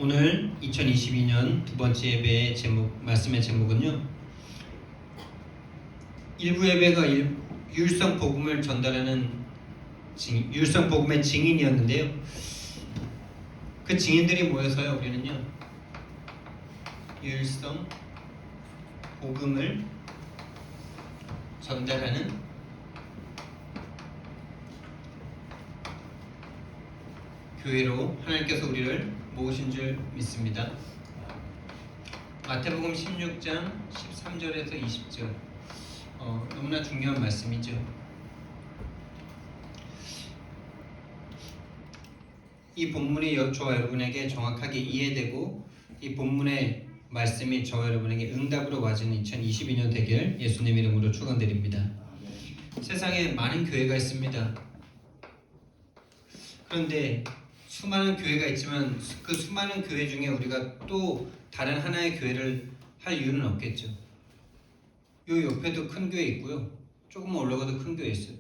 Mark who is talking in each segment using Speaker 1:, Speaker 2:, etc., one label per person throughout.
Speaker 1: 오늘 2022년 두 번째 예배의 말씀의 제목은요. 일부 예배가 유일성 복음을 전달하는 유일성 복음의 증인이었는데요. 그 증인들이 모여서요, 우리는요, 유일성 복음을 전달하는 교회로 하나님께서 우리를 모으신 줄 믿습니다. 마태복음 16장 13절에서 20절 너무나 중요한 말씀이죠. 이 본문이 저와 여러분에게 정확하게 이해되고 이 본문의 말씀이 저와 여러분에게 응답으로 와주는 2022년 대결 예수님 이름으로 축원드립니다. 세상에 많은 교회가 있습니다. 그런데 수많은 교회가 있지만 그 수많은 교회 중에 우리가 또 다른 하나의 교회를 할 이유는 없겠죠. 요 옆에도 큰 교회 있고요. 조금 올라가도 큰 교회 있어요.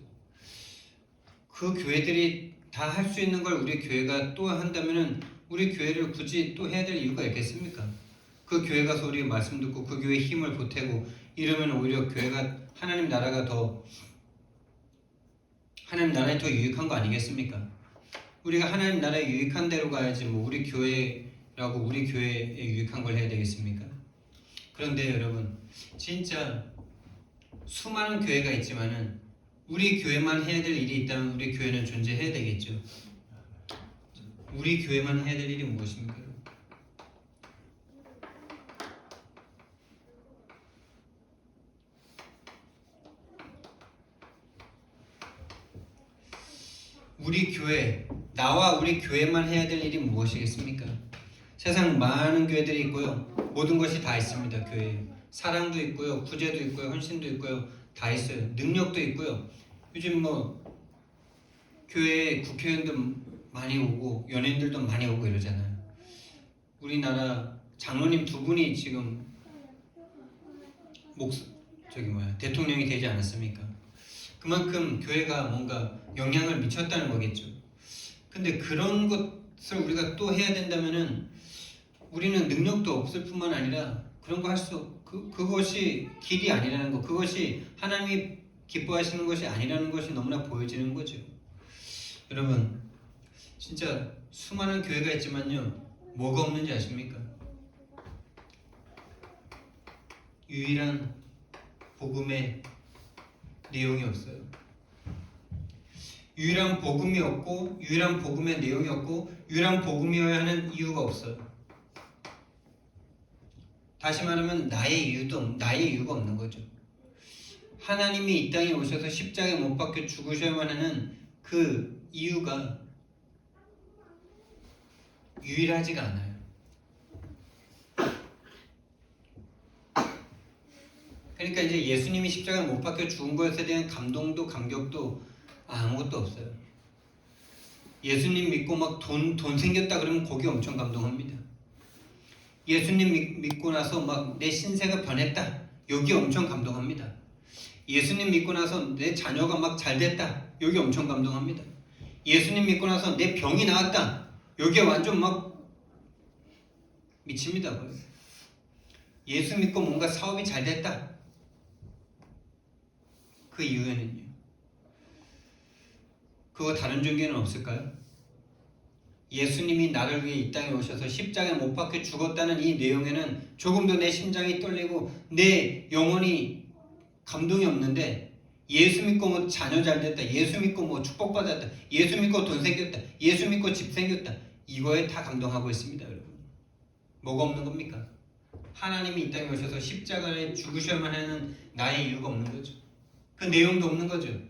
Speaker 1: 그 교회들이 다 할 수 있는 걸 우리 교회가 또 한다면은 우리 교회를 굳이 또 해야 될 이유가 있겠습니까? 그 교회 가서 우리 말씀 듣고 그 교회에 힘을 보태고 이러면 오히려 교회가 하나님 나라에 더 유익한 거 아니겠습니까? 우리가 하나님 나라에 유익한 대로 가야지 뭐 우리 교회라고 우리 교회에 유익한 걸 해야 되겠습니까? 그런데 여러분, 진짜 수많은 교회가 있지만은 우리 교회만 해야 될 일이 있다면 우리 교회는 존재해야 되겠죠. 우리 교회만 해야 될 일이 무엇입니까? 우리 교회, 나와 우리 교회만 해야 될 일이 무엇이겠습니까? 세상 많은 교회들이 있고요. 모든 것이 다 있습니다. 교회에 사랑도 있고요, 구제도 있고요, 헌신도 있고요, 다 있어요. 능력도 있고요. 요즘 뭐 교회에 국회의원도 많이 오고 연예인들도 많이 오고 이러잖아요. 우리나라 장로님 두 분이 지금 대통령이 되지 않았습니까? 그만큼 교회가 뭔가 영향을 미쳤다는 거겠죠. 근데 그런 것을 우리가 또 해야 된다면은 우리는 능력도 없을 뿐만 아니라 그런 거 그것이 길이 아니라는 거, 그것이 하나님이 기뻐하시는 것이 아니라는 것이 너무나 보여지는 거죠. 여러분, 진짜 수많은 교회가 있지만요, 뭐가 없는지 아십니까? 유일한 복음의 내용이 없어요. 유일한 복음이 없고, 유일한 복음의 내용이 없고, 유일한 복음이어야 하는 이유가 없어요. 다시 말하면 나의 이유가 없는 거죠. 하나님이 이 땅에 오셔서 십자가에 못 박혀 죽으셔야만 하는 그 이유가 유일하지가 않아요. 그러니까 이제 예수님이 십자가에 못 박혀 죽은 것에 대한 감동도 감격도 아무것도 없어요. 예수님 믿고 막 돈 생겼다 그러면 거기 엄청 감동합니다. 예수님 믿고 나서 막 내 신세가 변했다, 여기 엄청 감동합니다. 예수님 믿고 나서 내 자녀가 막 잘 됐다, 여기 엄청 감동합니다. 예수님 믿고 나서 내 병이 나았다, 여기에 완전 막 미칩니다. 예수 믿고 뭔가 사업이 잘 됐다, 그 이유에는요, 그거 다른 종교는 없을까요? 예수님이 나를 위해 이 땅에 오셔서 십자가에 못 박혀 죽었다는 이 내용에는 조금도 내 심장이 떨리고 내 영혼이 감동이 없는데, 예수 믿고 뭐 자녀 잘 됐다, 예수 믿고 뭐 축복받았다, 예수 믿고 돈 생겼다, 예수 믿고 집 생겼다, 이거에 다 감동하고 있습니다. 여러분, 뭐가 없는 겁니까? 하나님이 이 땅에 오셔서 십자가에 죽으셔야만 하는 나의 이유가 없는 거죠. 그 내용도 없는 거죠.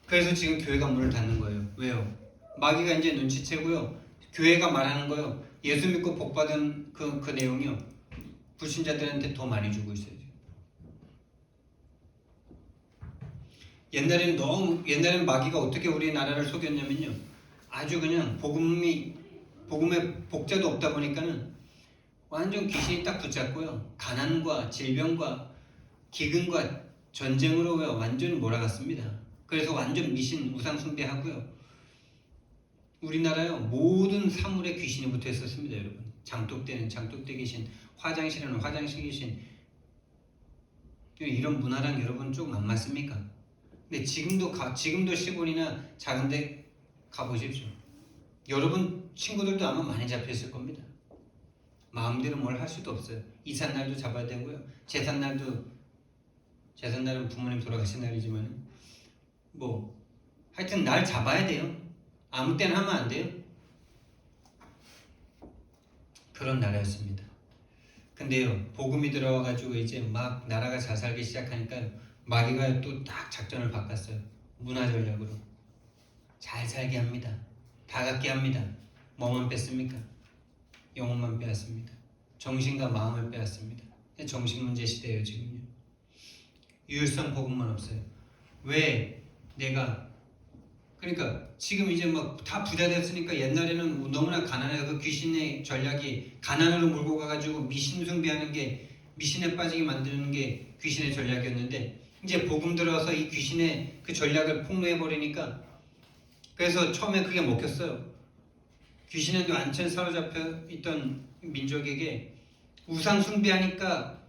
Speaker 1: 그래서 지금 교회가 문을 닫는 거예요. 왜요? 마귀가 이제 눈치채고요, 교회가 말하는 거요, 예수 믿고 복받은 그 내용이요, 불신자들한테 더 많이 주고 있어요. 옛날엔 마귀가 어떻게 우리나라를 속였냐면요, 아주 그냥 복음에 복자도 없다 보니까는 완전 귀신이 딱 붙잡고요, 가난과 질병과 기근과 전쟁으로 완전 몰아갔습니다. 그래서 완전 미신 우상 숭배하고요, 우리나라요 모든 사물에 귀신이 붙어 있었습니다, 여러분. 장독대는 장독대 귀신, 화장실에는 화장실 귀신. 이런 문화랑 여러분 좀 안 맞습니까? 근데 지금도 시골이나 작은데 가보십시오. 여러분 친구들도 아마 많이 잡혔을 겁니다. 마음대로 뭘 할 수도 없어요. 이삿날도 잡아야 되고요. 제삿날은 부모님 돌아가신 날이지만 뭐 하여튼 날 잡아야 돼요. 아무 때나 하면 안 돼요. 그런 나라였습니다. 근데요, 복음이 들어와가지고 이제 막 나라가 잘 살기 시작하니까 마귀가 또 딱 작전을 바꿨어요. 문화 전략으로 잘 살게 합니다. 다 갖게 합니다. 뭐만 뺐습니까? 영혼만 빼앗습니다. 정신과 마음을 빼앗습니다. 정신 문제 시대예요 지금요. 유일성 복음만 없어요. 왜 내가 그러니까 지금 이제 막 다 부자 됐으니까 옛날에는 너무나 가난해서 그 귀신의 전략이 가난으로 몰고 가가지고 미신 숭배하는 게 미신에 빠지게 만드는 게 귀신의 전략이었는데 이제 복음 들어와서 이 귀신의 그 전략을 폭로해 버리니까 그래서 처음에 그게 먹혔어요. 귀신에 완전 사로잡혀 있던 민족에게 우상 숭배하니까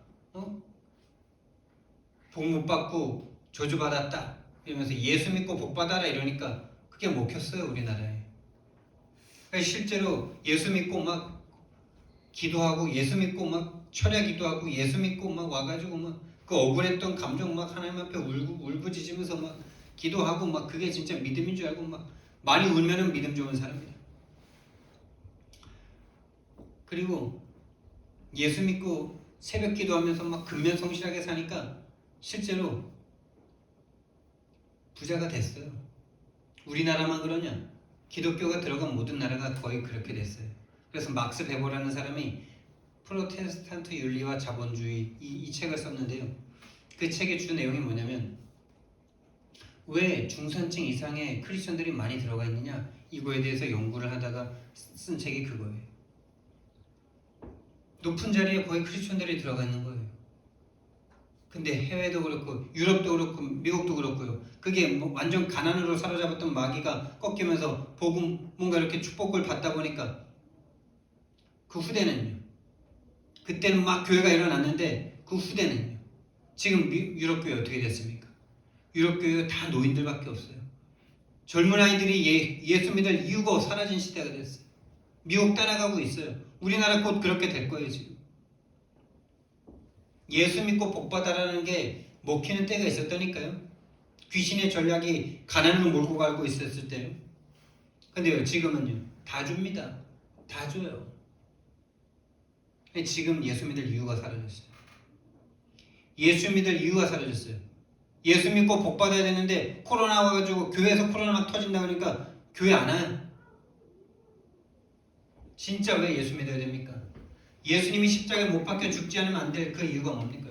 Speaker 1: 복 못 받고 저주받았다 이러면서 예수 믿고 복 받아라 이러니까 그게 먹혔어요 우리나라에. 그러니까 실제로 예수 믿고 막 기도하고 예수 믿고 막 철야 기도하고 예수 믿고 막 와가지고 막 그 억울했던 감정 막 하나님 앞에 울부짖으면서 막 기도하고 막 그게 진짜 믿음인 줄 알고 막 많이 울면은 믿음 좋은 사람이다. 그리고 예수 믿고 새벽 기도하면서 막 근면성실하게 사니까 실제로 부자가 됐어요. 우리나라만 그러냐? 기독교가 들어간 모든 나라가 거의 그렇게 됐어요. 그래서 막스 베버라는 사람이 프로테스탄트 윤리와 자본주의 이 책을 썼는데요. 그 책의 주 내용이 뭐냐면 왜 중산층 이상의 크리스천들이 많이 들어가 있느냐 이거에 대해서 연구를 하다가 쓴 책이 그거예요. 높은 자리에 거의 크리스천들이 들어가 있는 거예요. 근데 해외도 그렇고 유럽도 그렇고 미국도 그렇고요. 그게 뭐 완전 가난으로 사로잡았던 마귀가 꺾이면서 복음 뭔가 이렇게 축복을 받다 보니까 그 후대는요. 그때는 막 교회가 일어났는데 그 후대는요. 지금 유럽 교회 어떻게 됐습니까? 유럽 교회가 다 노인들밖에 없어요. 젊은 아이들이 예수 믿을 이유가 사라진 시대가 됐어요. 미국 따라가고 있어요. 우리나라 곧 그렇게 될 거예요 지금. 예수 믿고 복받아라는 게 먹히는 때가 있었다니까요. 귀신의 전략이 가난으로 몰고 가고 있었을 때요. 근데요 지금은요 다 줍니다. 다 줘요. 지금 예수 믿을 이유가 사라졌어요. 예수 믿을 이유가 사라졌어요. 예수 믿고 복 받아야 되는데 코로나 와가지고 교회에서 코로나 막 터진다 그러니까 교회 안 와요. 진짜 왜 예수 믿어야 됩니까? 예수님이 십자가에 못 박혀 죽지 않으면 안 될 그 이유가 뭡니까?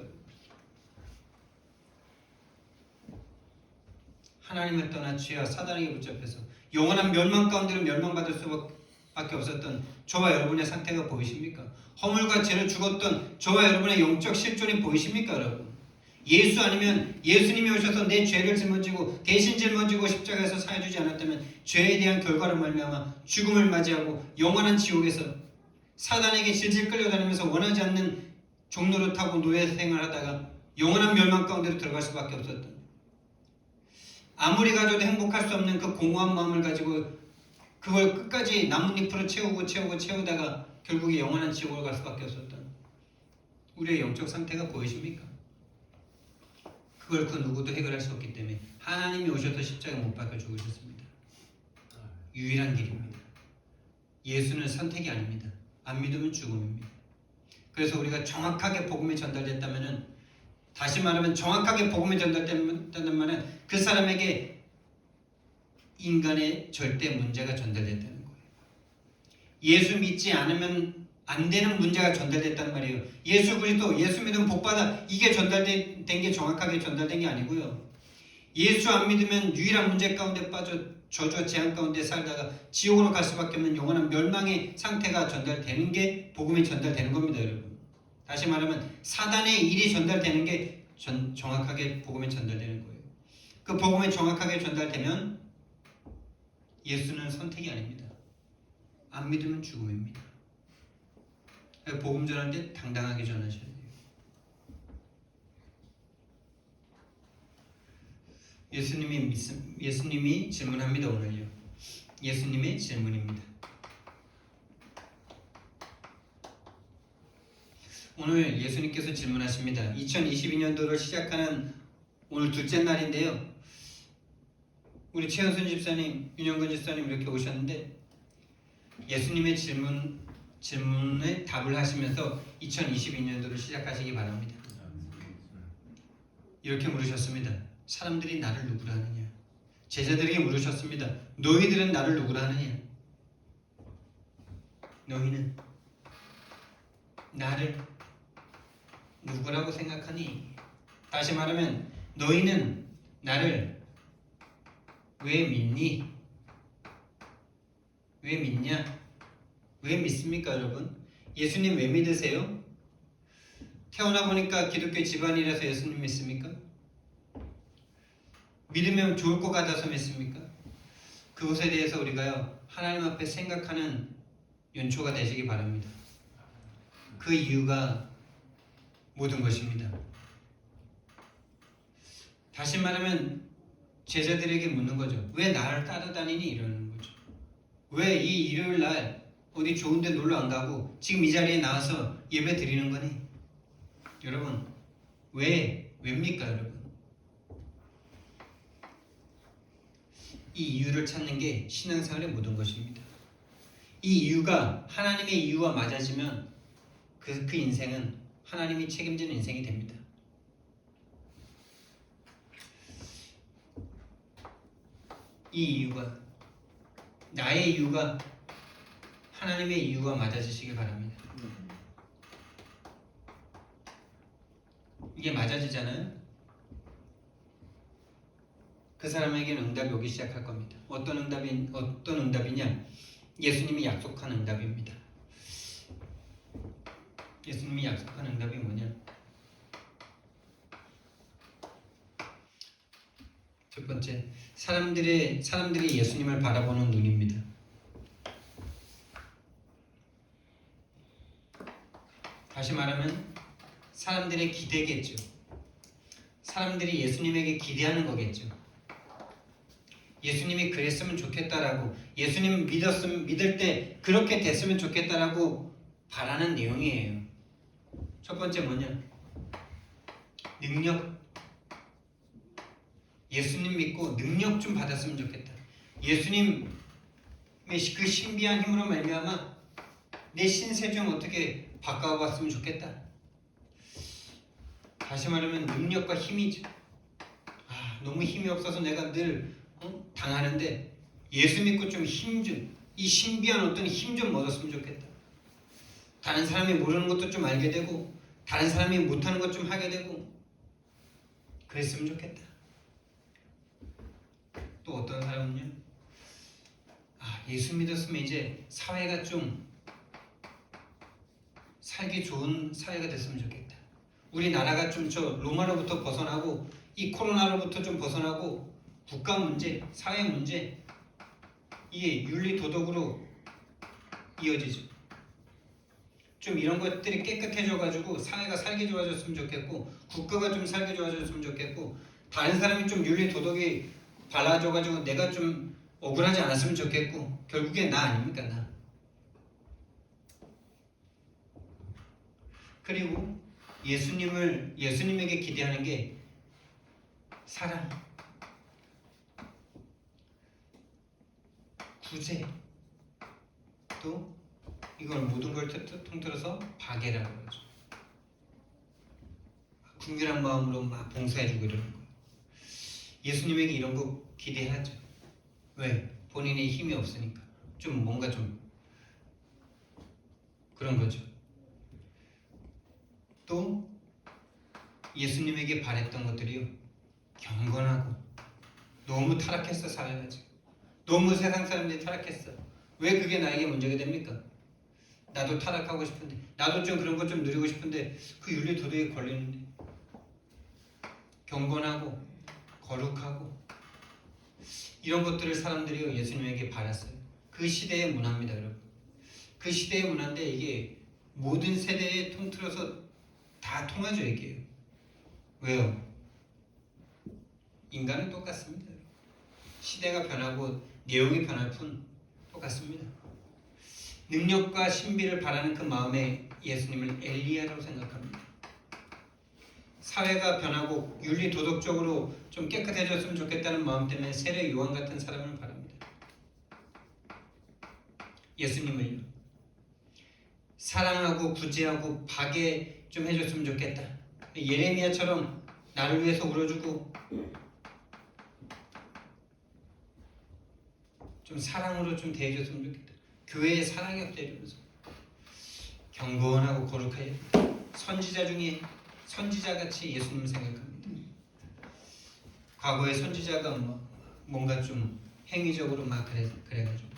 Speaker 1: 하나님을 떠나 죄와 사단에게 붙잡혀서 영원한 멸망 가운데로 멸망받을 수밖에 없었던 저와 여러분의 상태가 보이십니까? 허물과 죄로 죽었던 저와 여러분의 영적 실존이 보이십니까, 여러분? 예수 아니면 예수님이 오셔서 내 죄를 짊어지고 대신 짊어지고 십자가에서 사해주지 않았다면 죄에 대한 결과로 말미암아 죽음을 맞이하고 영원한 지옥에서 사단에게 질질 끌려다니면서 원하지 않는 종로를 타고 노예 생활하다가 영원한 멸망 가운데로 들어갈 수밖에 없었던 아무리 가져도 행복할 수 없는 그 공허한 마음을 가지고 그걸 끝까지 나뭇잎으로 채우다가 결국에 영원한 지옥으로 갈 수밖에 없었던 우리의 영적 상태가 보이십니까? 그걸 그 누구도 해결할 수 없기 때문에 하나님이 오셔서 십자가에 못 박혀 죽으셨습니다. 유일한 길입니다. 예수는 선택이 아닙니다. 안 믿으면 죽음입니다. 그래서 우리가 정확하게 복음이 전달됐다면 다시 말하면 정확하게 복음이 전달됐다는 말은 그 사람에게 인간의 절대 문제가 전달됐다는 거예요. 예수 믿지 않으면 안 되는 문제가 전달됐다는 말이에요. 예수 그리스도, 예수 믿으면 복받아 이게 전달된 게 정확하게 전달된 게 아니고요. 예수 안 믿으면 유일한 문제 가운데 빠져 저주와 재앙 가운데 살다가 지옥으로 갈 수밖에 없는 영원한 멸망의 상태가 전달되는 게 복음이 전달되는 겁니다, 여러분. 다시 말하면 사단의 일이 전달되는 게 정확하게 복음이 전달되는 거예요. 그 복음이 정확하게 전달되면 예수는 선택이 아닙니다. 안 믿으면 죽음입니다. 복음 전할 때 당당하게 전하셔야 돼요. 예수님이 질문합니다. 오늘요. 예수님의 질문입니다. 오늘 예수님께서 질문하십니다. 2022년도를 시작하는 오늘 둘째 날인데요. 우리 최현순 집사님, 윤영근 집사님 이렇게 오셨는데 예수님의 질문에 답을 하시면서 2022년도를 시작하시기 바랍니다. 이렇게 물으셨습니다. 사람들이 나를 누구라 하느냐? 제자들에게 물으셨습니다. 너희들은 나를 누구라 하느냐? 너희는 나를 누구라고 생각하니? 다시 말하면 너희는 나를 왜 믿니? 왜 믿냐? 왜 믿습니까, 여러분? 예수님 왜 믿으세요? 태어나 보니까 기독교 집안이라서 예수님 믿습니까? 믿으면 좋을 것 같아서 믿습니까? 그것에 대해서 우리가요, 하나님 앞에 생각하는 연초가 되시기 바랍니다. 그 이유가 모든 것입니다. 다시 말하면 제자들에게 묻는 거죠. 왜 나를 따라다니니? 이러는 거죠. 왜 이 일요일 날 어디 좋은 데 놀러 안 가고 지금 이 자리에 나와서 예배 드리는 거니? 여러분, 왜입니까, 여러분? 이 이유를 찾는 게 신앙생활의 모든 것입니다. 이 이유가 하나님의 이유와 맞아지면 그 인생은 하나님이 책임지는 인생이 됩니다. 이 이유가, 나의 이유가 하나님의 이유와 맞아지시길 바랍니다. 이게 맞아지잖아요. 그 사람에게는 응답이 오기 시작할 겁니다. 어떤 응답이냐? 예수님이 약속한 응답입니다. 예수님이 약속한 응답이 뭐냐? 첫 번째, 사람들이 예수님을 바라보는 눈입니다. 다시 말하면 사람들의 기대겠죠. 사람들이 예수님에게 기대하는 거겠죠. 예수님이 그랬으면 좋겠다라고, 예수님 믿을 때 그렇게 됐으면 좋겠다라고 바라는 내용이에요. 첫 번째 뭐냐? 능력. 예수님 믿고 능력 좀 받았으면 좋겠다. 예수님의 그 신비한 힘으로 말미암아 내 신세 좀 어떻게 바꿔봤으면 좋겠다. 다시 말하면 능력과 힘이죠. 너무 힘이 없어서 내가 늘 당하는데 예수 믿고 좀 이 신비한 어떤 힘 좀 얻었으면 좋겠다. 다른 사람이 모르는 것도 좀 알게 되고 다른 사람이 못하는 것 좀 하게 되고 그랬으면 좋겠다. 또 어떤 사람은요, 예수 믿었으면 이제 사회가 좀 살기 좋은 사회가 됐으면 좋겠다. 우리나라가 좀 저 로마로부터 벗어나고 이 코로나로부터 좀 벗어나고 국가 문제, 사회 문제, 이게 윤리 도덕으로 이어지죠. 좀 이런 것들이 깨끗해져가지고 사회가 살기 좋아졌으면 좋겠고 국가가 좀 살기 좋아졌으면 좋겠고 다른 사람이 좀 윤리 도덕이 발라져가지고 내가 좀 억울하지 않았으면 좋겠고 결국엔 나 아닙니까, 나. 그리고 예수님에게 기대하는 게 사랑, 구제, 또 이걸 모든 걸 통틀어서 박애라고 그러죠. 궁결한 마음으로 막 봉사해주고 이러는 거예요. 예수님에게 이런 거 기대하죠. 왜? 본인의 힘이 없으니까. 좀 뭔가 좀 그런 거죠. 또 예수님에게 바랬던 것들이요, 경건하고, 너무 타락했어 사회가 지금. 너무 세상 사람들이 타락했어. 왜 그게 나에게 문제가 됩니까? 나도 타락하고 싶은데, 나도 좀 그런 것 좀 누리고 싶은데 그 윤리 도덕에 걸리는데. 경건하고 거룩하고 이런 것들을 사람들이 예수님에게 바랐어요. 그 시대의 문화입니다, 여러분. 그 시대의 문화인데 이게 모든 세대에 통틀어서 다 통하죠 이게. 왜요? 인간은 똑같습니다. 시대가 변하고 내용이 변할 뿐 똑같습니다. 능력과 신비를 바라는 그 마음에 예수님을 엘리야라고 생각합니다. 사회가 변하고 윤리 도덕적으로 좀 깨끗해졌으면 좋겠다는 마음 때문에 세례 요한 같은 사람을 바랍니다. 예수님을요. 사랑하고 구제하고 박애 좀 해줬으면 좋겠다. 예레미야처럼 나를 위해서 울어주고 좀 사랑으로 좀 대해줬으면 좋겠다. 교회의 사랑이 없다 이러면서 경건하고 거룩하게 선지자 중에 선지자같이 예수님을 생각합니다. 과거의 선지자가 뭔가 좀 행위적으로 막 그래가지고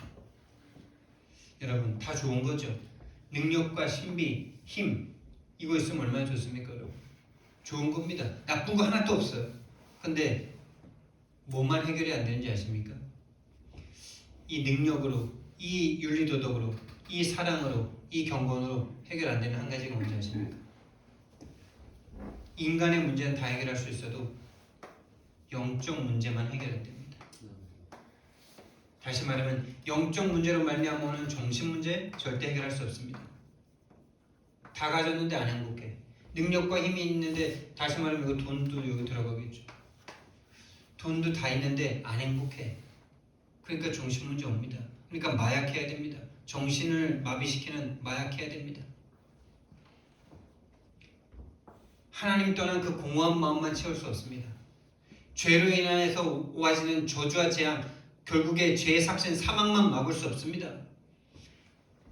Speaker 1: 여러분 다 좋은 거죠. 능력과 신비, 힘 이거 있으면 얼마나 좋습니까 여러분. 좋은 겁니다. 나쁜 거 하나도 없어요. 근데 뭐만 해결이 안 되는지 아십니까? 이 능력으로, 이 윤리도덕으로, 이 사랑으로, 이 경건으로 해결 안 되는 한 가지가 뭔지 아십니까? 인간의 문제는 다 해결할 수 있어도 영적 문제만 해결 안 됩니다. 다시 말하면 영적 문제로 말미암아 오는 정신 문제 절대 해결할 수 없습니다. 다 가졌는데 안 행복해. 능력과 힘이 있는데 다시 말하면 이거 돈도 여기 들어가겠죠. 돈도 다 있는데 안 행복해. 그러니까 정신 문제 옵니다. 그러니까 마약해야 됩니다. 정신을 마비시키는 마약해야 됩니다. 하나님 떠난 그 공허한 마음만 채울 수 없습니다. 죄로 인해서 오아지는 저주와 재앙, 결국에 죄의 삭신 사망만 막을 수 없습니다.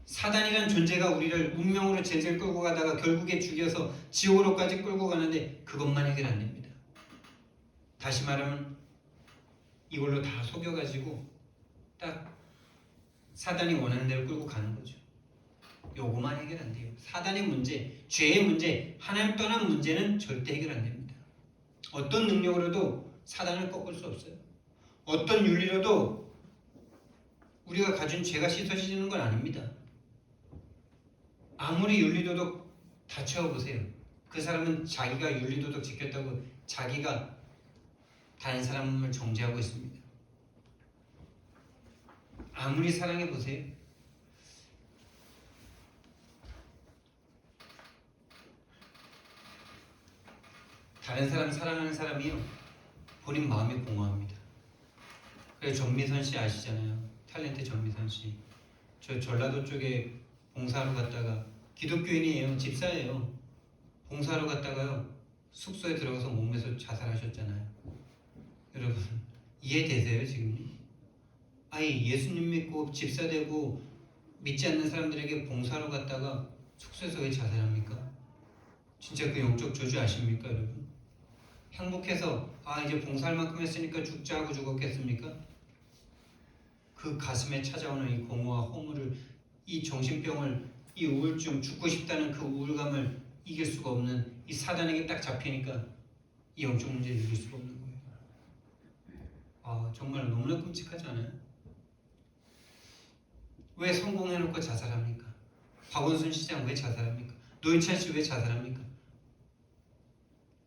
Speaker 1: 사단이란 존재가 우리를 운명으로 질질 끌고 가다가 결국에 죽여서 지옥으로까지 끌고 가는데 그것만 해결 안 됩니다. 다시 말하면 이걸로 다 속여가지고 딱 사단이 원하는 대로 끌고 가는 거죠. 요거만 해결 안 돼요. 사단의 문제, 죄의 문제, 하나님 떠난 문제는 절대 해결 안 됩니다. 어떤 능력으로도 사단을 꺾을 수 없어요. 어떤 윤리로도 우리가 가진 죄가 씻어지는 건 아닙니다. 아무리 윤리도덕 다 채워보세요. 그 사람은 자기가 윤리도덕 지켰다고 자기가 다른 사람을 정죄하고 있습니다. 아무리 사랑해보세요. 다른 사람 사랑하는 사람이요 본인 마음이 공허합니다. 그래서 전미선 씨 아시잖아요. 탤런트 전미선 씨. 저 전라도 쪽에 봉사하러 갔다가 기독교인이에요. 집사예요. 봉사하러 갔다가요 숙소에 들어가서 몸매서 자살하셨잖아요. 여러분 이해되세요 지금? 아니 예수님 믿고 집사 되고 믿지 않는 사람들에게 봉사하러 갔다가 숙소에서 왜 자살합니까? 진짜 그 영적 저주 아십니까 여러분? 행복해서 이제 봉사할 만큼 했으니까 죽자 하고 죽었겠습니까? 그 가슴에 찾아오는 이 공허와 허물을, 이 정신병을, 이 우울증, 죽고 싶다는 그 우울감을 이길 수가 없는 이 사단에게 딱 잡히니까 이 영적 문제를 이길 수가 없는 거예요. 정말 너무나 끔찍하지 않아요? 왜 성공해놓고 자살합니까? 박원순 시장 왜 자살합니까? 노회찬 씨 왜 자살합니까?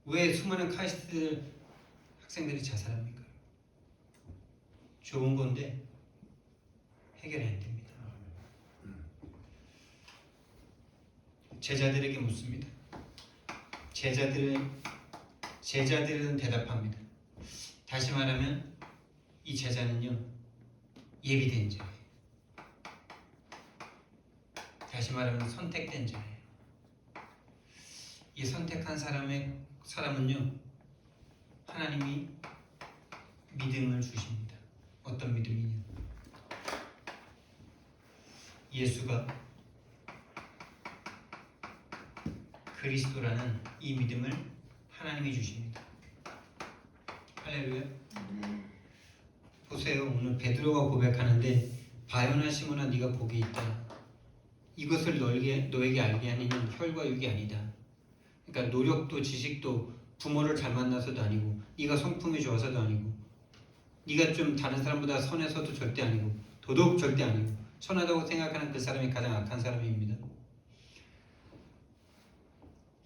Speaker 1: 왜 수많은 카이스트 학생들이 자살합니까? 좋은 건데 해결이 안 됩니다. 제자들에게 묻습니다. 제자들은 대답합니다. 다시 말하면 이 제자는요 예비된 자예요. 다시 말하면 선택된 자예요. 이 선택한 사람은요 하나님이 믿음을 주십니다. 어떤 믿음이냐? 예수가 그리스도라는 이 믿음을 하나님이 주십니다. 할렐루야. 보세요. 오늘 베드로가 고백하는데 바요나 시몬아 네가 복이 있다. 이것을 너에게 알게 하는 이는 혈과 육이 아니다. 그러니까 노력도 지식도 부모를 잘 만나서도 아니고 네가 성품이 좋아서도 아니고 네가 좀 다른 사람보다 선해서도 절대 아니고 도덕 절대 아니고 선하다고 생각하는 그 사람이 가장 악한 사람입니다.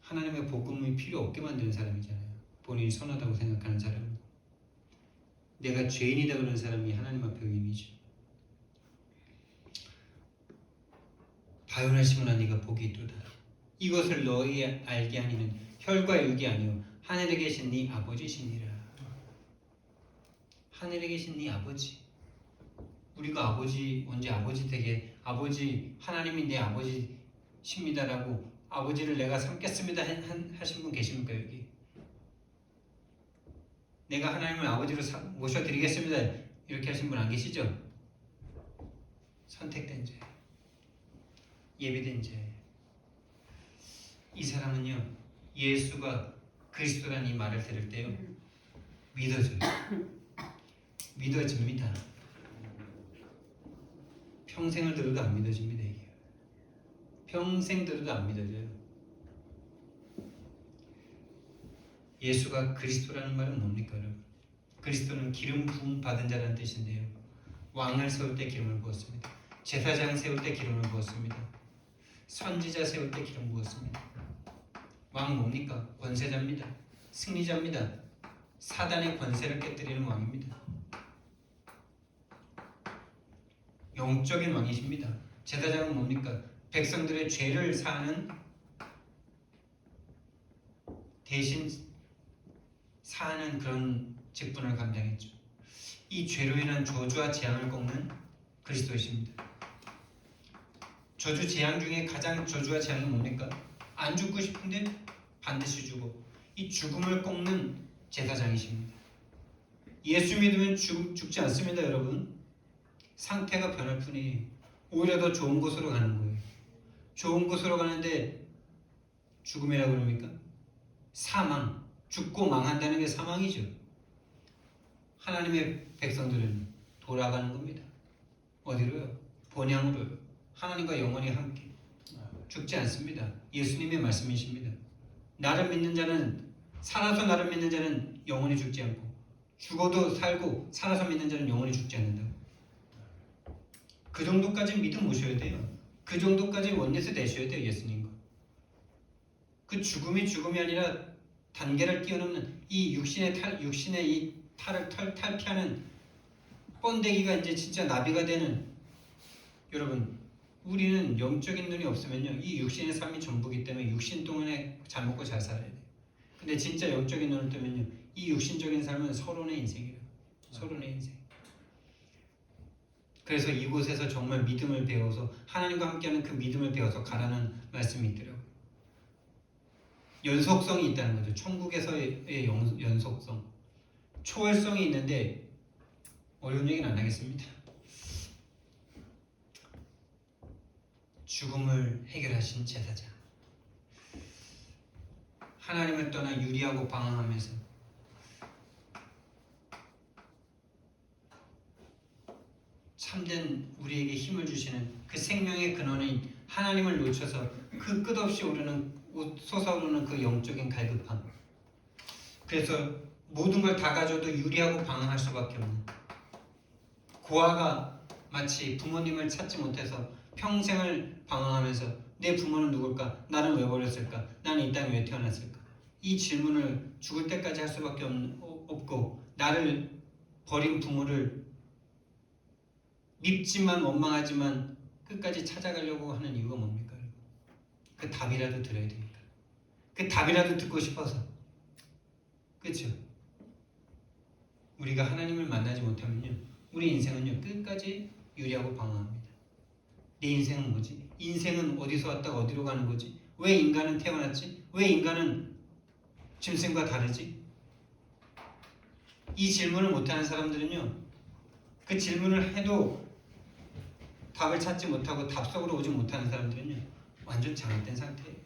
Speaker 1: 하나님의 복음이 필요 없게 만드는 사람이잖아요. 본인이 선하다고 생각하는 사람. 내가 죄인이다 그러는 사람이 하나님 앞에 의인이죠. 바요나 시몬아 네가 복이 있도다. 이것을 너희 알게 하니는 혈과 육이 아니요 하늘에 계신 네 아버지시니라. 하늘에 계신 네 아버지. 우리가 아버지 언제 아버지 되게 아버지 하나님이 내 아버지십니다라고 아버지를 내가 삼겠습니다 하신 분 계십니까 여기? 내가 하나님을 아버지로 모셔드리겠습니다 이렇게 하신 분 안 계시죠? 선택된 자, 예비된 자. 이 사람은요 예수가 그리스도라는 이 말을 들을 때요 믿어져요. 믿어집니다. 평생을 들어도 안 믿어집니다. 이게 평생 들어도 안 믿어져요. 예수가 그리스도라는 말은 뭡니까 여러분? 그리스도는 기름 부음 받은 자라는 뜻인데요 왕을 세울 때 기름을 부었습니다. 제사장 세울 때 기름을 부었습니다. 선지자 세울 때 기름 부었습니다. 왕 뭡니까? 권세자입니다. 승리자입니다. 사단의 권세를 깨뜨리는 왕입니다. 영적인 왕이십니다. 제사장은 뭡니까? 백성들의 죄를 사하는 대신 사하는 그런 직분을 감당했죠. 이 죄로 인한 저주와 재앙을 꺾는 그리스도이십니다. 저주 재앙 중에 가장 저주와 재앙이 뭡니까? 안 죽고 싶은데 반드시 죽어. 이 죽음을 꺾는 제사장이십니다. 예수 믿으면 죽지 않습니다, 여러분. 상태가 변할 뿐이에요. 오히려 더 좋은 곳으로 가는 거예요. 좋은 곳으로 가는데 죽음이라고 그럽니까? 사망, 죽고 망한다는 게 사망이죠. 하나님의 백성들은 돌아가는 겁니다. 어디로요? 본향으로요. 하나님과 영원히 함께 죽지 않습니다. 예수님의 말씀이십니다. 나를 믿는 자는 살아서 나를 믿는 자는 영원히 죽지 않고 죽어도 살고 살아서 믿는 자는 영원히 죽지 않는다고. 그 정도까지 믿음 오셔야 돼요. 그 정도까지 원리스 내셔야 돼요. 예수님과. 그 죽음이 죽음이 아니라 단계를 뛰어넘는 이 육신의 이 탈을 탈피하는 번데기가 이제 진짜 나비가 되는. 여러분 우리는 영적인 눈이 없으면요 이 육신의 삶이 전부기 때문에 육신 동안에 잘 먹고 잘 살아야 돼요. 근데 진짜 영적인 눈을 뜨면요 이 육신적인 삶은 서론의 인생이에요. 서론의 인생. 그래서 이곳에서 정말 믿음을 배워서 하나님과 함께하는 그 믿음을 배워서 가라는 말씀이 있더라고요. 연속성이 있다는 거죠. 천국에서의 연속성. 초월성이 있는데 어려운 얘기는 안 하겠습니다. 죽음을 해결하신 제사장. 하나님을 떠나 유리하고 방황하면서 참된 우리에게 힘을 주시는 그 생명의 근원인 하나님을 놓쳐서 그 끝없이 솟아오르는 그 영적인 갈급함. 그래서 모든 걸 다 가져도 유리하고 방황할 수밖에 없는 고아가 마치 부모님을 찾지 못해서 평생을 방황하면서 내 부모는 누굴까? 나는 왜 버렸을까? 나는 이 땅에 왜 태어났을까? 이 질문을 죽을 때까지 할 수밖에 없고 나를 버린 부모를 밉지만 원망하지만 끝까지 찾아가려고 하는 이유가 뭡니까? 그 답이라도 들어야 됩니다. 그 답이라도 듣고 싶어서. 그렇죠? 우리가 하나님을 만나지 못하면요 우리 인생은요 끝까지 유리하고 방황합니다. 내 인생은 뭐지? 인생은 어디서 왔다가 어디로 가는 거지? 왜 인간은 태어났지? 왜 인간은 짐승과 다르지? 이 질문을 못하는 사람들은요 그 질문을 해도 답을 찾지 못하고 답 속으로 오지 못하는 사람들은요 완전 장악된 상태예요.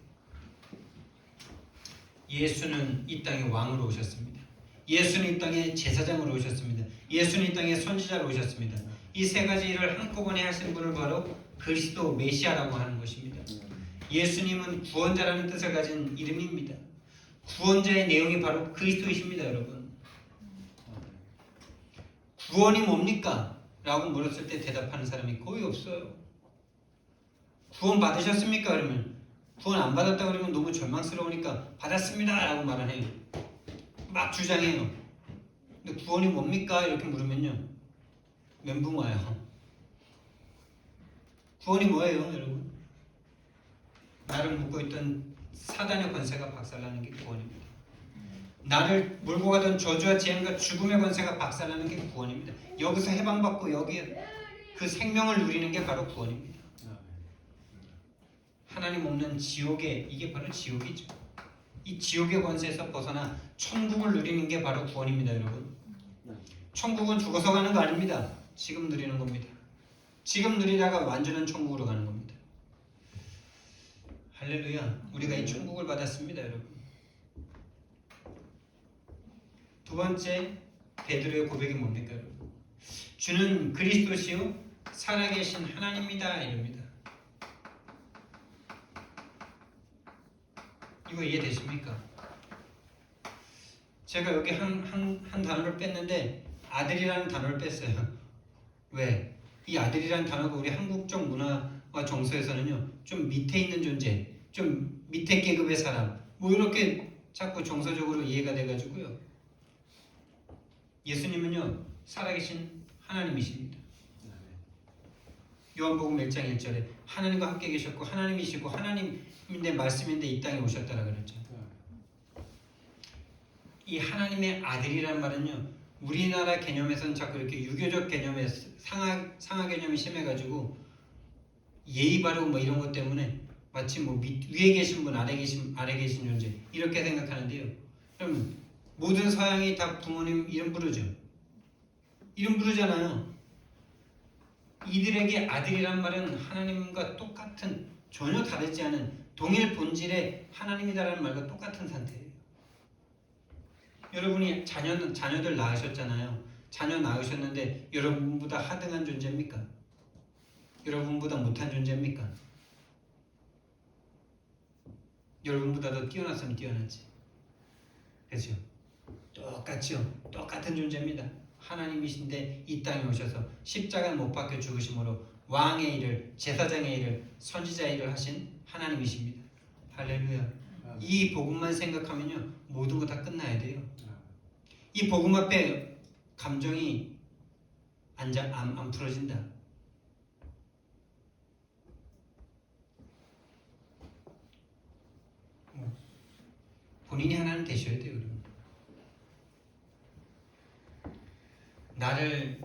Speaker 1: 예수는 이 땅에 왕으로 오셨습니다. 예수는 이 땅에 제사장으로 오셨습니다. 예수는 이 땅에 선지자로 오셨습니다. 이 세 가지 일을 한꺼번에 하신 분을 바로 그리스도 메시아라고 하는 것입니다. 예수님은 구원자라는 뜻을 가진 이름입니다. 구원자의 내용이 바로 그리스도이십니다. 여러분 구원이 뭡니까? 라고 물었을 때 대답하는 사람이 거의 없어요. 구원 받으셨습니까? 그러면 구원 안 받았다 그러면 너무 절망스러우니까 받았습니다 라고 말을 해요. 막 주장해요. 근데 구원이 뭡니까? 이렇게 물으면요 멘붕 와요. 구원이 뭐예요 여러분? 나를 묶고 있던 사단의 권세가 박살나는 게 구원입니다. 나를 몰고 가던 저주와 재앙과 죽음의 권세가 박살나는 게 구원입니다. 여기서 해방받고 여기에 그 생명을 누리는 게 바로 구원입니다. 하나님 없는 지옥에, 이게 바로 지옥이죠. 이 지옥의 권세에서 벗어나 천국을 누리는 게 바로 구원입니다. 여러분, 천국은 죽어서 가는 거 아닙니다. 지금 누리는 겁니다. 지금 누리다가 완전한 천국으로 가는 겁니다. 할렐루야. 우리가 이 천국을 받았습니다. 여러분, 두 번째 베드로의 고백이 뭡니까? 여러분, 주는 그리스도시요 살아계신 하나님이다 이럽니다. 이거 이해되십니까? 제가 여기 한 단어를 뺐는데 아들이라는 단어를 뺐어요. 왜? 이 아들이라는 단어가 우리 한국적 문화와 정서에서는요 좀 밑에 있는 존재, 좀 밑에 계급의 사람 뭐 이렇게 자꾸 정서적으로 이해가 돼가지고요. 예수님은요 살아계신 하나님이십니다. 요한복음 1장 1절에 하나님과 함께 계셨고 하나님이시고 하나님인데 말씀인데 이 땅에 오셨다라 그랬죠. 이 하나님의 아들이라는 말은요 우리나라 개념에서는 자꾸 이렇게 유교적 개념에 상하 개념이 심해가지고 예의 바르고 뭐 이런 것 때문에 마치 뭐 위에 계신 분 아래 계신 존재 이렇게 생각하는데요. 그럼 모든 서양이 다 부모님 이름 부르죠. 이름 부르잖아요. 이들에게 아들이란 말은 하나님과 똑같은, 전혀 다르지 않은 동일 본질의 하나님이다라는 말과 똑같은 상태예요. 여러분이 자녀들 낳으셨잖아요. 자녀 낳으셨는데 여러분보다 하등한 존재입니까? 여러분보다 못한 존재입니까? 여러분보다 더 뛰어났으면 뛰어났지. 그렇죠? 똑같죠. 똑같은 존재입니다. 하나님이신데 이 땅에 오셔서 십자가에 못 박혀 죽으심으로 왕의 일을, 제사장의 일을, 선지자의 일을 하신 하나님이십니다. 할렐루야. 이 복음만 생각하면요 모든 거 다 끝나야 돼요. 이 복음 앞에 감정이 안 풀어진다. 본인이 하나님 되셔야 돼요. 여러분. 나를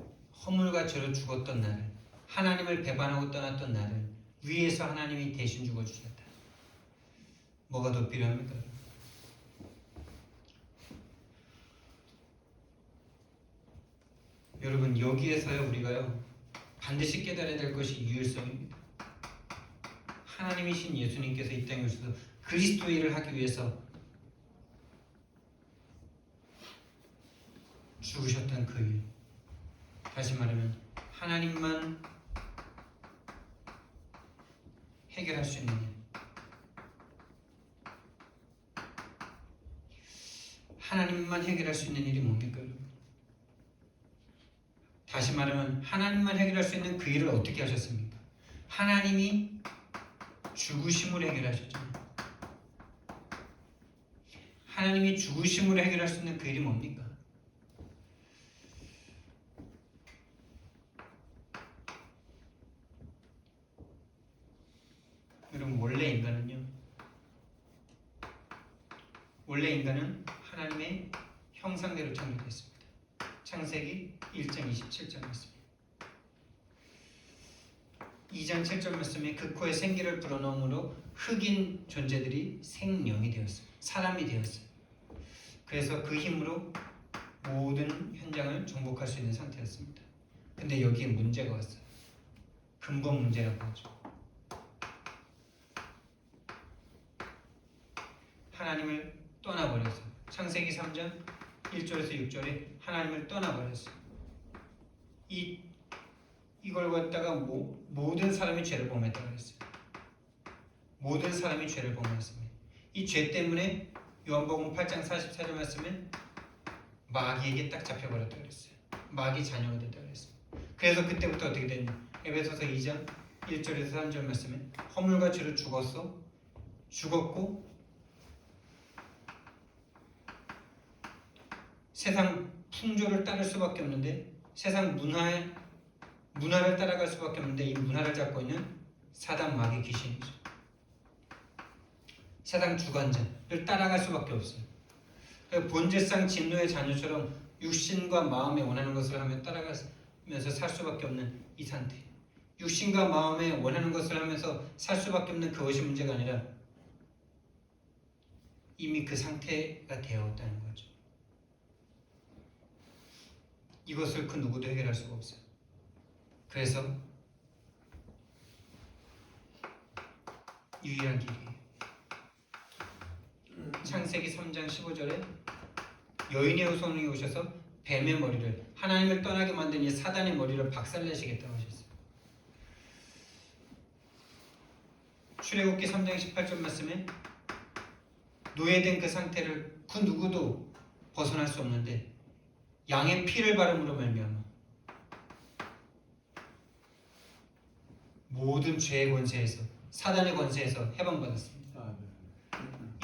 Speaker 1: 허물과 죄로 죽었던 나를, 하나님을 배반하고 떠났던 나를 위해서 하나님이 대신 죽어주셨다. 뭐가 더 필요합니까? 여러분, 여기에서요 우리가요 반드시 깨달아야 될 것이 유일성입니다. 하나님이신 예수님께서 이 땅에 오셔서 그리스도의 일을 하기 위해서 죽으셨던 그 일, 다시 말하면 하나님만 해결할 수 있는 일, 하나님만 해결할 수 있는 일이 뭡니까? 다시 말하면 하나님만 해결할 수 있는 그 일을 어떻게 하셨습니까? 하나님이 죽으심으로 해결하셨잖아요. 하나님이 죽으심으로 해결할 수 있는 그 일이 뭡니까? 여러분, 원래 인간은 하나님의 형상대로 창조됐습니다. 창세기 1장 27절 말씀. 2장 7절 말씀에 그 코에 생기를 불어넣음으로 흑인 존재들이 생명이 되었어요. 사람이 되었어요. 그래서 그 힘으로 모든 현장을 정복할 수 있는 상태였습니다. 근데 여기에 문제가 왔어요. 근본 문제라고 하죠. 하나님을 떠나버렸어요. 창세기 3장 1절에서 6절에 하나님을 떠나버렸어요. 이걸 갖다가 모든 사람이 죄를 범했다고 했어요. 모든 사람이 죄를 범했습니다. 이 죄 때문에 요한복음 8장 44절 말씀에 마귀에게 딱 잡혀버렸다고 그랬어요. 마귀 자녀가 됐다고 그랬어요. 그래서 그때부터 어떻게 됐냐? 에베소서 2장 1절에서 3절 말씀에 허물과 죄로 죽었고 세상 풍조를 따를 수밖에 없는데 세상 문화를 따라갈 수밖에 없는데 이 문화를 잡고 있는 사단 마귀 귀신이죠. 세상 주관자를 따라갈 수밖에 없어요. 본질상 진노의 자녀처럼 육신과 마음에 원하는 것을 하며 따라가면서 살 수밖에 없는 이 상태. 육신과 마음에 원하는 것을 하면서 살 수밖에 없는 그것이 문제가 아니라 이미 그 상태가 되었다는 거죠. 이것을 그 누구도 해결할 수가 없어요. 그래서 유일한 길이에요. 창세기 3장 15절에 여인의 후손이 오셔서 뱀의 머리를 하나님을 떠나게 만든 이 사단의 머리를 박살내시겠다고 하셨어요. 출애굽기 3장 18절 말씀에 노예된 그 상태를 그 누구도 벗어날 수 없는데 양의 피를 바름으로 말미암아 모든 죄의 권세에서 사단의 권세에서 해방받았습니다.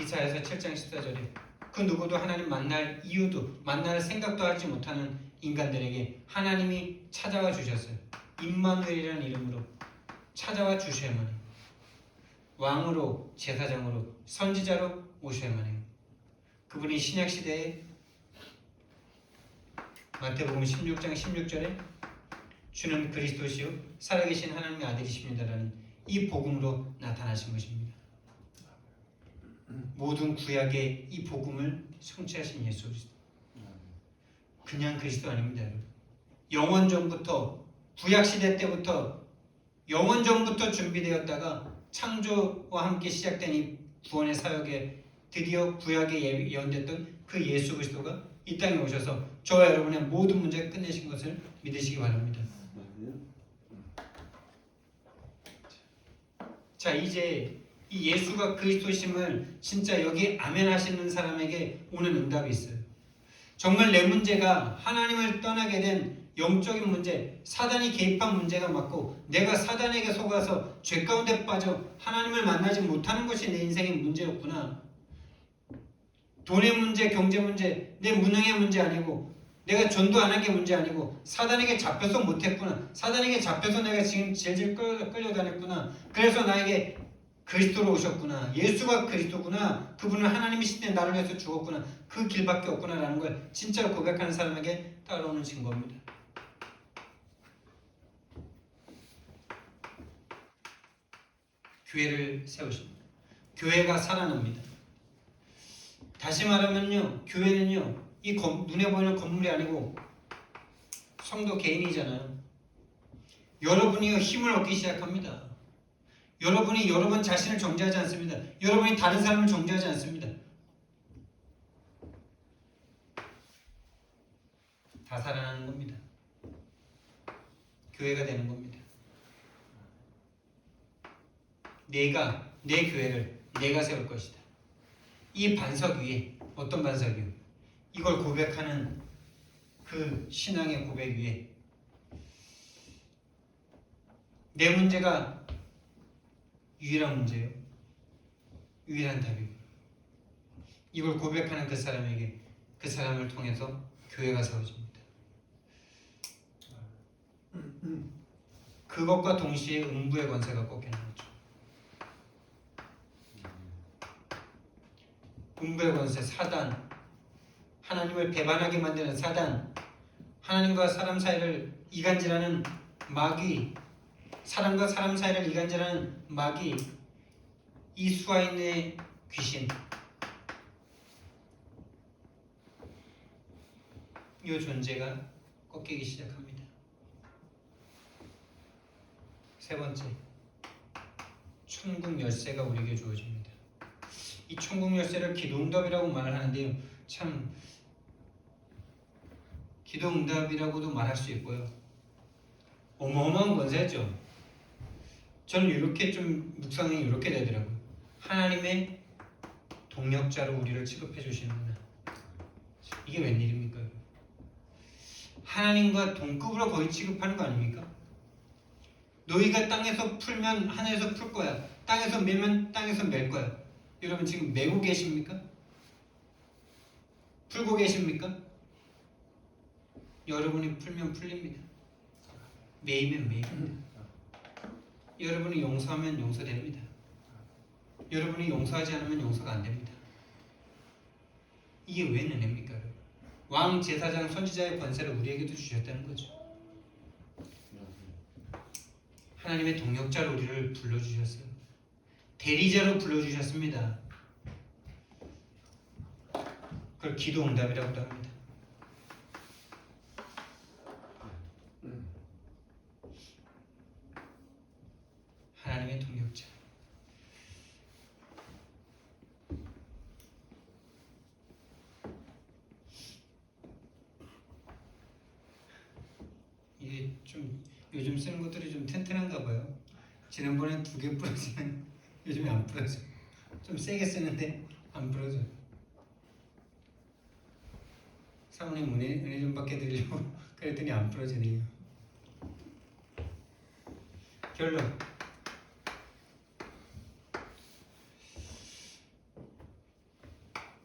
Speaker 1: 이사야서 7장 14절에 그 누구도 하나님 만날 이유도 만날 생각도 하지 못하는 인간들에게 하나님이 찾아와 주셨어요. 임마누엘이라는 이름으로 찾아와 주셔야만 해요. 왕으로 제사장으로 선지자로 오셔야만 해요. 그분이 신약시대에 마태복음 16장 16절에 주는 그리스도시요 살아계신 하나님의 아들이십니다라는 이 복음으로 나타나신 것입니다. 모든 구약의 이 복음을 성취하신 예수 그리스도. 그냥 그리스도 아닙니다. 영원 전부터 구약시대 때부터 영원 전부터 준비되었다가 창조와 함께 시작된 이 구원의 사역에 드디어 구약에 예언됐던 그 예수 그리스도가 이 땅에 오셔서 저와 여러분의 모든 문제를 끝내신 것을 믿으시기 바랍니다. 자, 이제 이 예수가 그리스도심을 진짜 여기 아멘 하시는 사람에게 오는 응답이 있어요. 정말 내 문제가 하나님을 떠나게 된 영적인 문제, 사단이 개입한 문제가 맞고 내가 사단에게 속아서 죄 가운데 빠져 하나님을 만나지 못하는 것이 내 인생의 문제였구나. 돈의 문제, 경제 문제, 내 무능의 문제 아니고 내가 전도 안 한 게 문제 아니고 사단에게 잡혀서 못했구나. 사단에게 잡혀서 내가 지금 질질 끌려다녔구나. 그래서 나에게 그리스도로 오셨구나. 예수가 그리스도구나. 그분은 하나님이신 때 나를 위해서 죽었구나. 그 길밖에 없구나라는 걸 진짜로 고백하는 사람에게 따라오는 증거입니다. 교회를 세우십니다. 교회가 살아납니다. 다시 말하면요, 교회는요, 이 눈에 보이는 건물이 아니고 성도 개인이잖아요. 여러분이 힘을 얻기 시작합니다. 여러분이 여러분 자신을 정죄하지 않습니다. 여러분이 다른 사람을 정죄하지 않습니다. 다 살아나는 겁니다. 교회가 되는 겁니다. 내 교회를 내가 세울 것이다. 이 반석 위에 어떤 반석 위에 이걸 고백하는 그 신앙의 고백 위에 내 문제가 유일한 문제예요. 유일한 답이고 이걸 고백하는 그 사람에게 그 사람을 통해서 교회가 세워집니다. 그것과 동시에 음부의 권세가 꺾이는 거죠. 음부의 권세, 사단, 하나님을 배반하게 만드는 사단, 하나님과 사람 사이를 이간질하는 마귀, 사람과 사람 사이를 이간질하는 마귀, 이 수아인의 귀신, 이 존재가 꺾이기 시작합니다. 세 번째, 천국 열쇠가 우리에게 주어집니다. 이 천국 열쇠를 기도응답이라고 말을 하는데요, 참 기도응답이라고도 말할 수 있고요, 어마어마한 권세죠. 저는 이렇게 좀 묵상이 이렇게 되더라고요. 하나님의 동력자로 우리를 취급해 주시는구나. 이게 웬일입니까? 하나님과 동급으로 거의 취급하는 거 아닙니까? 너희가 땅에서 풀면 하늘에서 풀 거야. 땅에서 매면 땅에서 맬 거야. 여러분 지금 매고 계십니까? 풀고 계십니까? 여러분이 풀면 풀립니다. 매이면 매입니다. 여러분이 용서하면 용서됩니다. 여러분이 용서하지 않으면 용서가 안 됩니다. 이게 왜 은혜입니까? 여러분? 왕, 제사장, 선지자의 권세를 우리에게도 주셨다는 거죠. 하나님의 동역자로 우리를 불러주셨어요. 대리자로 불러주셨습니다. 그걸 기도 응답이라고도 합니다. 하나님의 동역자. 이게 좀 요즘 쓰는 것들이 좀 튼튼한가 봐요. 지난번에 2개 부러지면 요즘에 안 부러져. 좀 세게 쓰는데 안 부러져. 사모님 은혜 좀 받게 드리려고 그랬더니 안 부러지네요. 결론.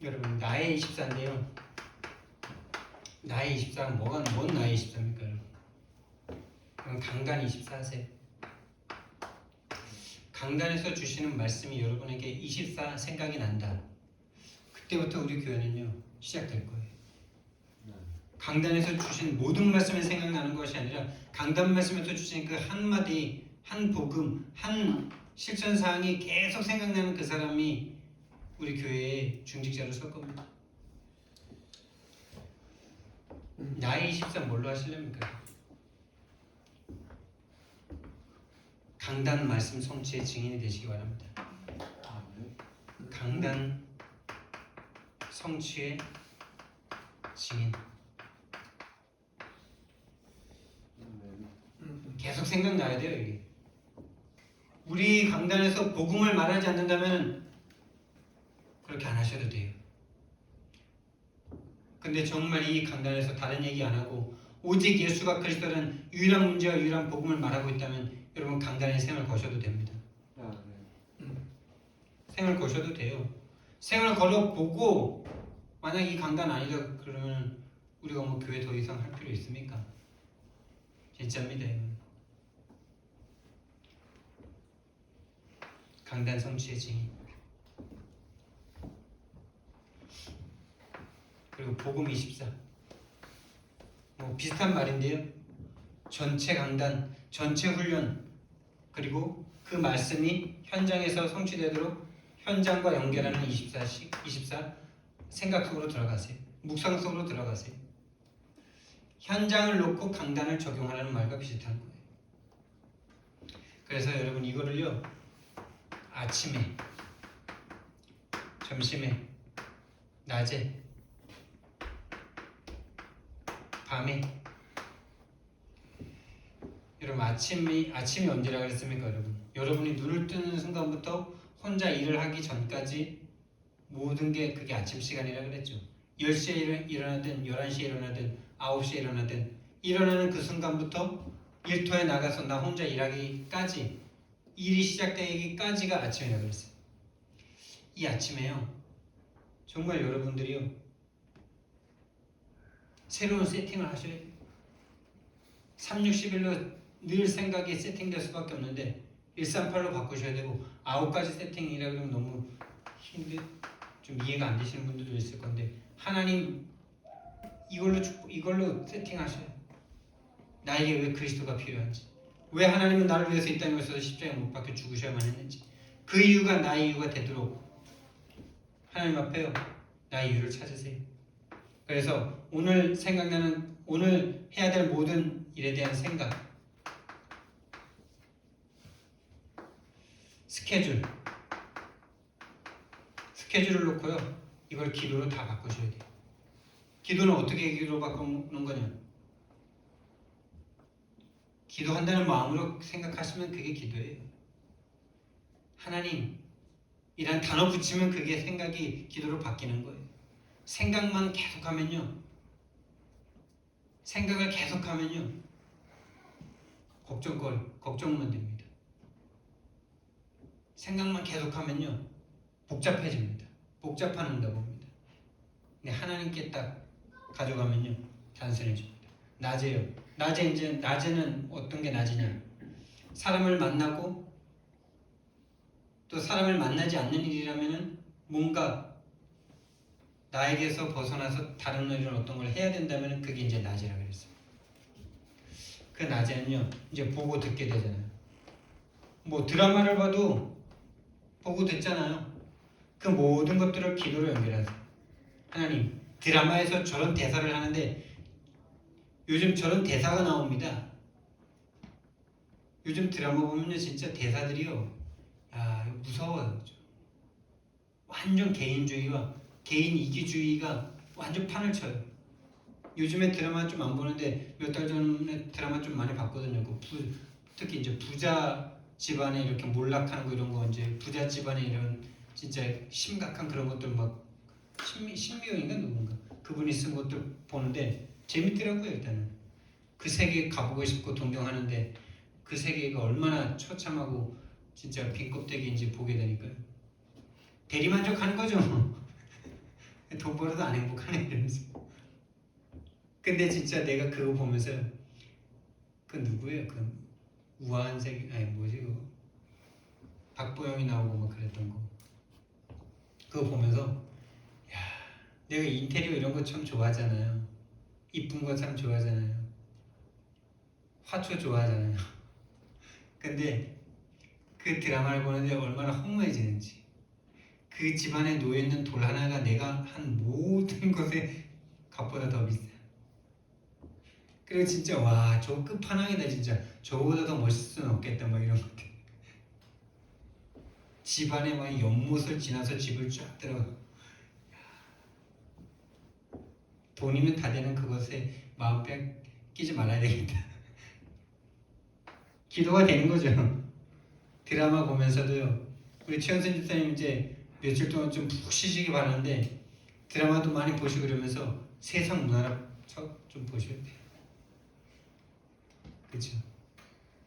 Speaker 1: 여러분 나의 24인데요. 나의 24는 뭔 나의 24입니까? 여러분? 그럼 강단 24세요. 강단에서 주시는 말씀이 여러분에게 24 생각이 난다. 그때부터 우리 교회는요 시작될 거예요. 강단에서 주신 모든 말씀이 생각나는 것이 아니라 강단 말씀에서 주신 그 한마디, 한 복음, 한 실천사항이 계속 생각나는 그 사람이 우리 교회의 중직자로 설 겁니다. 나의 24 뭘로 하시렵니까? 강단 말씀 성취의 증인이 되시기 바랍니다. 강단 성취의 증인. 계속 생각나야 돼요. 이게. 우리 강단에서 복음을 말하지 않는다면 그렇게 안 하셔도 돼요. 근데 정말 이 강단에서 다른 얘기 안 하고 오직 예수가 그리스도는 유일한 문제와 유일한 복음을 말하고 있다면 여러분 강단에 생을 거셔도 됩니다. 생을 거셔도 돼요. 생을 걸어보고 만약 이 강단 아니다 그러면 우리가 뭐 교회 더 이상 할 필요 있습니까? 진짜입니다. 강단 성취의 증인. 그리고 복음 24. 뭐 비슷한 말인데요. 전체 강단, 전체 훈련, 그리고 그 말씀이 현장에서 성취되도록 현장과 연결하는 24 생각 속으로 들어가세요. 묵상 속으로 들어가세요. 현장을 놓고 강단을 적용하라는 말과 비슷한 거예요. 그래서 여러분 이거를요. 아침에, 점심에, 낮에, 밤에. 여러분 아침이 언제라 그랬습니까? 여러분이 눈을 뜨는 순간부터 혼자 일을 하기 전까지 모든 게 그게 아침 시간이라 그랬죠. 10시에 일어나든 11시에 일어나든 9시에 일어나든 일어나는 그 순간부터 일터에 나가서 나 혼자 일하기까지, 일이 시작되기까지가 아침이라고 그랬어요. 이 아침에요 정말 여러분들이요 새로운 세팅을 하셔야 돼요. 360일로 늘 생각이 세팅될 수밖에 없는데 138로 바꾸셔야 되고 9가지 세팅이라 그러면 너무 좀 이해가 안 되시는 분들도 있을 건데 하나님 이걸로 세팅하셔요. 나에게 왜 그리스도가 필요한지, 왜 하나님은 나를 위해서 이 땅에 오셔서 십자가에 못 박혀 죽으셔야만 했는지, 그 이유가 나의 이유가 되도록 하나님 앞에요 나의 이유를 찾으세요. 그래서 오늘 생각나는, 오늘 해야 될 모든 일에 대한 생각, 스케줄을 놓고요 이걸 기도로 다 바꾸셔야 돼요. 기도는 어떻게 기도로 바꾸는 거냐? 기도한다는 마음으로 생각하시면 그게 기도예요. 하나님 이란 단어 붙이면 그게 생각이 기도로 바뀌는 거예요. 생각만 계속하면요, 생각을 계속하면요 걱정만 됩니다. 생각만 계속하면요 복잡해집니다. 복잡한 응답 옵니다. 근데 하나님께 딱 가져가면요 단순해집니다. 낮에는 어떤 게 낮이냐? 사람을 만나고 또 사람을 만나지 않는 일이라면은 뭔가 나에게서 벗어나서 다른 일을 어떤 걸 해야 된다면 그게 이제 낮이라 그랬어요. 그 낮에는요 이제 보고 듣게 되잖아요. 뭐 드라마를 봐도 보고 듣잖아요. 그 모든 것들을 기도로 연결하세요. 하나님, 드라마에서 저런 대사를 하는데 요즘 저런 대사가 나옵니다. 요즘 드라마 보면요 진짜 대사들이요 무서워요. 완전 개인주의와 개인 이기주의가 완전 판을 쳐요. 요즘에 드라마 좀 안 보는데 몇 달 전에 드라마 좀 많이 봤거든요. 특히 이제 부자 집안에 이렇게 몰락하는 거 이런 거 이제 부자 집안에 이런 진짜 심각한 그런 것들 막 신미영인가 누군가 그분이 쓴 것들 보는데 재밌더라고요. 일단은 그 세계에 가보고 싶고 동경하는데 그 세계가 얼마나 처참하고 진짜 빈 껍데기인지 보게 되니까요. 대리만족하는 거죠. 돈 벌어도 안 행복하네 이러면서. 근데 진짜 내가 그거 보면서 그 누구예요? 그 우아한 세계 아니 뭐지 그거 박보영이 나오고 막 그랬던 거 그거 보면서 야 내가 인테리어 이런 거 참 좋아하잖아요. 이쁜 거 참 좋아하잖아요. 화초 좋아하잖아요. 근데 그 드라마를 보는데 얼마나 허무해지는지 그 집안에 놓여있는 돌 하나가 내가 한 모든 것에 값보다 더 비싸요. 그리고 진짜 와 저 끝판왕이다 진짜 저거보다 더 멋있을 수는 없겠다 막 이런 것들 집안에 막 연못을 지나서 집을 쫙 들어가 돈이면 다 되는 그것에 마음 뺏기지 말아야 되겠다. 기도가 되는 거죠. 드라마 보면서도요 우리 최현선 집사님 이제 며칠 동안 좀 푹 쉬시기 바라는데 드라마도 많이 보시고 그러면서 세상 문화를 좀 보셔야 돼요. 그렇죠?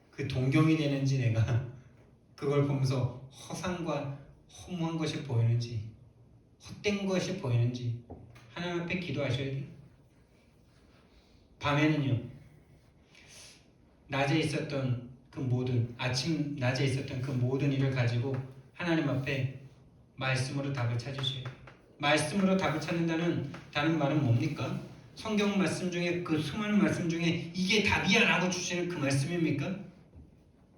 Speaker 1: 그 동경이 되는지 내가 그걸 보면서 허상과 허무한 것이 보이는지 헛된 것이 보이는지 하나님 앞에 기도하셔야 돼요. 밤에는요 낮에 있었던 그 모든 낮에 있었던 그 모든 일을 가지고 하나님 앞에 말씀으로 답을 찾으셔야 돼요. 말씀으로 답을 찾는다는 다른 말은 뭡니까? 성경 말씀 중에 그 수많은 말씀 중에 이게 답이야 라고 주시는 그 말씀입니까?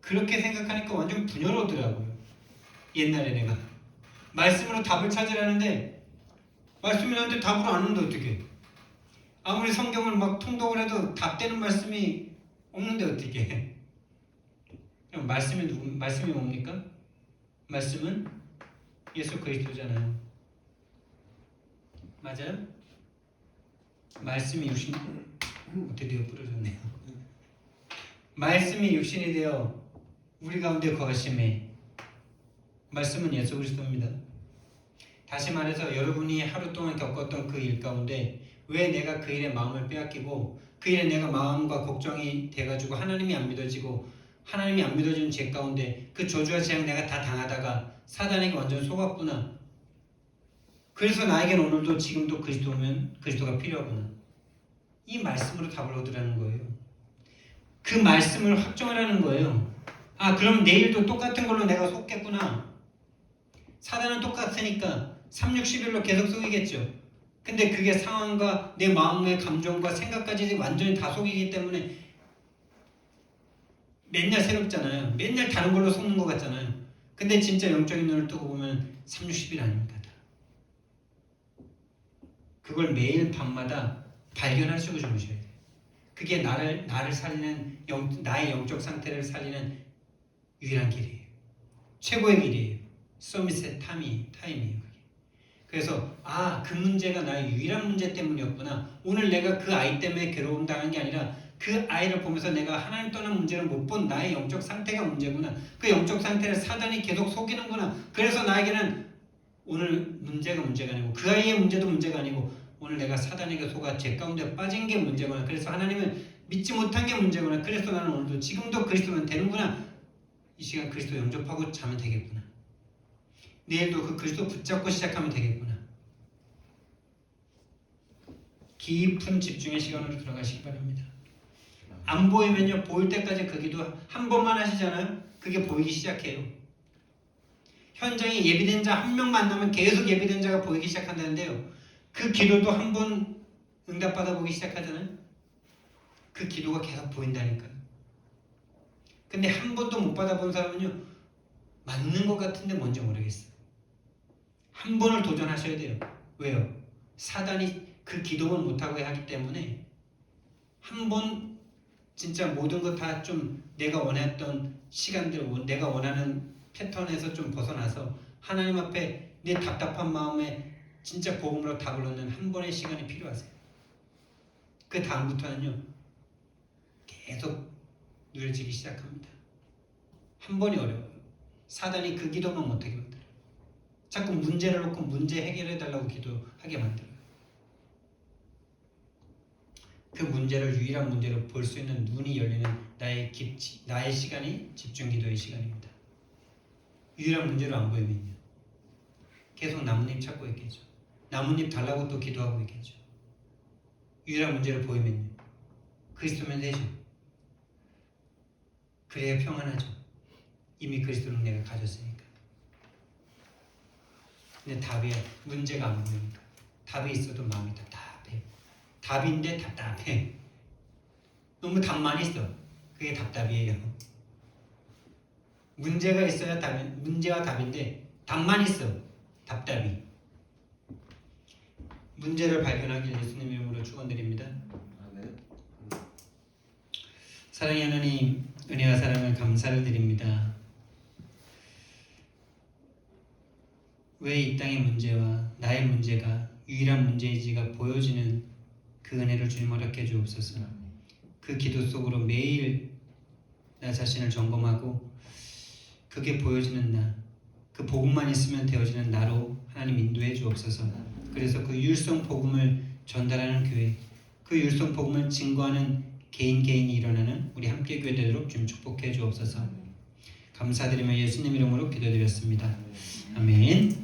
Speaker 1: 그렇게 생각하니까 완전 분열오더라고요. 옛날에 내가 말씀으로 답을 찾으라는데 말씀이 나한테 답을 안 하는데 어떻게 아무리 성경을 막 통독을 해도 답되는 말씀이 없는데 어떻게 그럼 말씀이 뭡니까? 말씀은 예수 그리스도잖아요. 맞아요? 말씀이 육신 드디어 부러졌네요. 말씀이 육신이 되어 우리 가운데 거하심에 말씀은 예수 그리스도입니다. 다시 말해서 여러분이 하루 동안 겪었던 그 일 가운데 왜 내가 그 일에 마음을 빼앗기고 그 일에 내가 마음과 걱정이 돼가지고 하나님이 안 믿어지는 제 가운데 그 저주와 재앙 내가 다 당하다가 사단에게 완전 속았구나. 그래서 나에겐 오늘도 지금도 그리스도가 필요하구나. 이 말씀으로 답을 얻으라는 거예요. 그 말씀을 확정하라는 거예요. 그럼 내일도 똑같은 걸로 내가 속겠구나. 사단은 똑같으니까 360일로 계속 속이겠죠. 근데 그게 상황과 내 마음의 감정과 생각까지 완전히 다 속이기 때문에 맨날 새롭잖아요. 맨날 다른 걸로 속는 것 같잖아요. 근데 진짜 영적인 눈을 뜨고 보면 360일 아닙니까? 그걸 매일 밤마다 발견하시고 주무셔야 돼요. 그게 나를 살리는 나의 영적 상태를 살리는 유일한 길이에요. 최고의 길이에요. 서밋의 타임이에요. 그래서 그 문제가 나의 유일한 문제 때문이었구나. 오늘 내가 그 아이 때문에 괴로움당한 게 아니라 그 아이를 보면서 내가 하나님 떠난 문제를 못 본 나의 영적 상태가 문제구나. 그 영적 상태를 사단이 계속 속이는구나. 그래서 나에게는 오늘 문제가 아니고 그 아이의 문제도 문제가 아니고 오늘 내가 사단에게 속아 죄 가운데 빠진 게 문제구나. 그래서 하나님은 믿지 못한 게 문제구나. 그래서 나는 오늘도 지금도 그리스도면 되는구나. 이 시간 그리스도 영접하고 자면 되겠구나. 내일도 그 그리스도 붙잡고 시작하면 되겠구나. 깊은 집중의 시간으로 들어가시기 바랍니다. 안 보이면요, 보일 때까지 그 기도 한 번만 하시잖아요. 그게 보이기 시작해요. 현장에 예비된 자 한 명 만나면 계속 예비된 자가 보이기 시작한다는데요. 그 기도도 한 번 응답받아 보기 시작하잖아요. 그 기도가 계속 보인다니까요. 근데 한 번도 못 받아본 사람은요, 맞는 것 같은데 뭔지 모르겠어요. 한 번을 도전하셔야 돼요. 왜요? 사단이 그 기도만 못하고 하기 때문에 한 번 진짜 모든 것 다 좀 내가 원했던 시간들, 내가 원하는 패턴에서 좀 벗어나서 하나님 앞에 내 답답한 마음에 진짜 복음으로 답을 얻는 한 번의 시간이 필요하세요. 그 다음부터는요, 계속 누려지기 시작합니다. 한 번이 어려워요. 사단이 그 기도만 못하게 만들어요. 자꾸 문제를 놓고 문제 해결해달라고 기도하게 만들어요. 그 문제를 유일한 문제로 볼 수 있는 눈이 열리는 나의 시간이 집중기도의 시간입니다. 유일한 문제로 안 보이면요, 계속 나뭇잎 찾고 있겠죠. 나뭇잎 달라고 또 기도하고 있겠죠. 유일한 문제를 보이면요, 그리스도면 되죠. 그래야 평안하죠. 이미 그리스도는 내가 가졌으니까. 근데 문제가 안 보이니까. 답이 있어도 마음이 답답해. 답인데 답답해. 너무 답만 있어. 그게 답답이에요. 문제가 있어야 문제와 답인데 답만 있어. 답답이. 문제를 발견하길 예수님 이름으로 축원드립니다. 사랑의 하나님, 은혜와 사랑을 감사를 드립니다. 왜 이 땅의 문제와 나의 문제가 유일한 문제이지가 보여지는 그 은혜를 주님 허락해 주옵소서. 그 기도 속으로 매일 나 자신을 점검하고 그게 보여지는 나, 그 복음만 있으면 되어지는 나로 하나님 인도해 주옵소서. 그래서 그 율성 복음을 전달하는 교회, 그 율성 복음을 증거하는 개인이 일어나는 우리 함께 교회 되도록 주님 축복해 주옵소서. 감사드리며 예수님 이름으로 기도드렸습니다. 아멘.